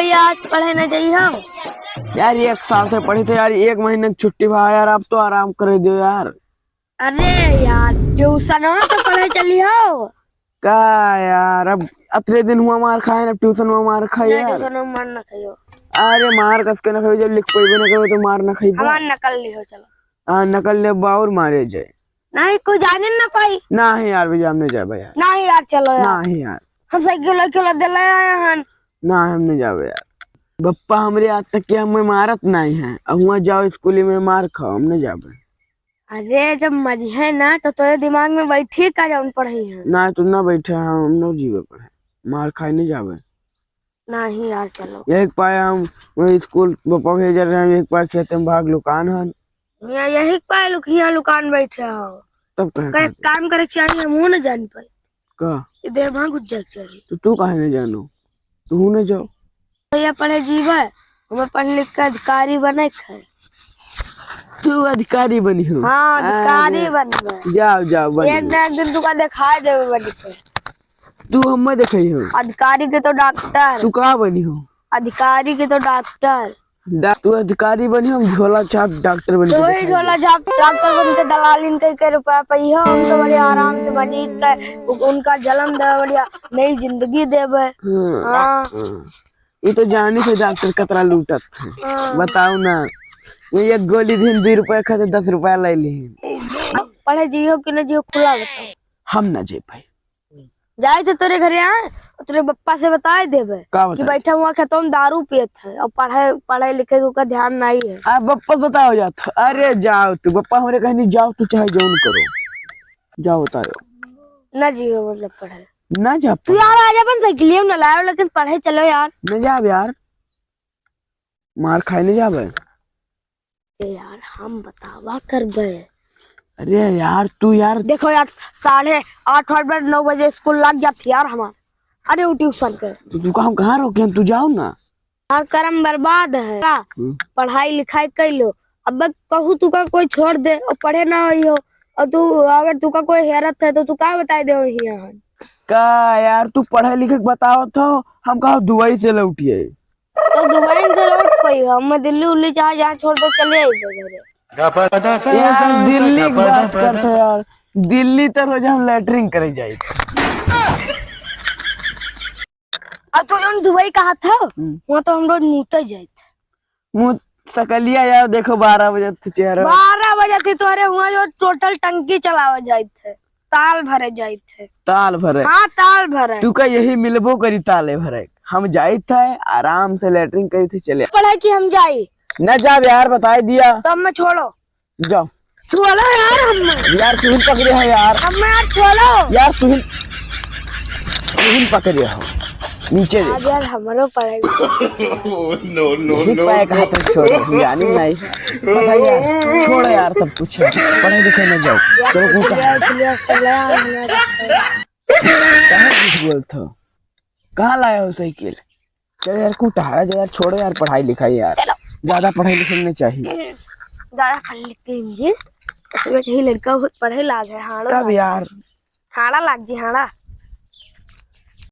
भैया आज पढ़े न जाइए हम। यार 1 साल से पढ़ी थे यार, 1 महीने की छुट्टी भा यार, अब तो आराम कर दो यार। अरे यार ट्यूशन हो तो पढ़े चली हो। का यार अब अतरे दिन हुआ मार खाए ना, ट्यूशन में मार खाए नहीं यार। ट्यूशन में मार न खाइयो। अरे मार कस के न खाई, जब लिख पाइबे न करो तो मार न खाई। हमार नकल लिहो चलो। हाँ नकल ले बाउर मारे जाए। नहीं कोई जाने न पाई। नहीं यार भैया हमने जाबे यार। नहीं यार चलो यार। नहीं यार। हम साइकिल वाइकिल दिला आए हैं। ना हमने जाबे यार। बप्पा हमरे आज तक के हमें मारत नहीं है, अब वहाँ जाओ स्कूल में मार खाओ, हमने जाबे। अरे जब मरी है ना तो तेरे दिमाग में बैठी का जौन पढ़ी है। ना तू ना बैठे हम न जीवे पढ़े, मार खाए नहीं जाबे। नहीं यार चलो। एक पाए हम वही स्कूल बप्पा भेज रहे हैं, एक पाए खेत में भाग लुकान है। मैं यही पाए लुकिया लुकान बैठे हो। तब कहे काम करे चाहिए मुँह न जान पाए का देह भाग घुस जाए चाहिए। तो तू काहे नहीं जानो, तू न जाओ। भैया पढ़े जीवे हमें पढ़ लिख के अधिकारी बने है। तू अधिकारी बनी हो? हाँ अधिकारी बनबे। जाओ जाओ बन एक ना एक दिन तुका दिखाई देवे बनी के। तू हमें देखई हो? अधिकारी के तो डॉक्टर। तू कहाँ बनी हो? अधिकारी के तो डॉक्टर। तू अधिकारी बनी हो, झोला छाप डॉक्टर बनी तो वही झोला झाप डॉक्टर बन के दलालिन के रुपया पहिया हम तो बढ़िया आराम से बनी के उनका जन्म दे बढ़िया नई जिंदगी देवे। हाँ ये तो जानी से डॉक्टर कतरा लूटत है। बताओ ना, ये एक गोली दिन 2 रुपया खाते 10 रुपया ले ली। पढ़े जियो कि न जियो खुला बताओ। हम ना जे भाई जाए थे तेरे घरे आए तेरे पप्पा से बताए देवे कि बैठा हुआ खेतों में दारू पियत है और पढ़े पढ़े लिखे का ध्यान नहीं है। आप बप्पा बताओ जाता। अरे जाओ तू, बप्पा हमारे कहीं नहीं जाओ, तू चाहे जौन करो जाओ बताओ। न जियो मतलब पढ़े ना जा तू यार आज अपन साइकिल न लाओ लेकिन पढ़े चलो यार। न जाब यार, मार खाए नहीं जाबे। यार हम बतावा करबे। अरे यार तू यार देखो यार 8:30 9 बजे स्कूल लग जाती यार हमार। अरे वो ट्यूशन के तू हम कहाँ रोके, हम तू जाओ ना। और कर्म बर्बाद है। पढ़ाई लिखाई कर लो अब कहू तू का कोई छोड़ दे और पढ़े ना हो और तू अगर तू का कोई हैरत है तो तू का बताई दे यहाँ का यार तू पढ़े लिखे बताओ तो हम कहा दुबई से लौटिए। तो दुबई से लौट पाई हम दिल्ली उल्ली चाहे जहाँ छोड़ दो चले आई। यार दिल्ली की बात करते यार, दिल्ली तो रोज हम लेटरिंग करे जाए। अब तू जो दुबई कहा था वहाँ तो हम रोज मुँह जाए मुँह सकलिया यार देखो 12 बजे थे चेहरा। 12 बजे थी तो अरे वहाँ जो टोटल टंकी चलावा जाए थे ताल भरे जाए थे। ताल भरे? हाँ ताल भरे। तू का यही मिलबो करी ताले भरे, हम जाए थे आराम से लेटरिंग करी थी चले। पढ़े कि हम जाए न जा यार बताई दिया तो मैं छोड़ो जाओ। छोड़ो यार हम यार तू ही पकड़े है यार। हम यार छोड़ो यार तू ही पकड़े हो नीचे दे। यार हमारो पढ़ाई नो नो नो पाए कहा तो छोड़ जानी नहीं पता यार, छोड़ यार सब कुछ है, पढ़े लिखे न जाओ। चलो बोलते कहाँ लाया हो साइकिल? चलो यार कुटा है यार, छोड़ो यार पढ़ाई लिखाई यार, ज्यादा पढ़ाई लिखाई नहीं चाहिए। ज्यादा पढ़ लिखते हैं जी लड़का पढ़े लाग है। हाड़ा तब यार हाड़ा लाग जी हाड़ा।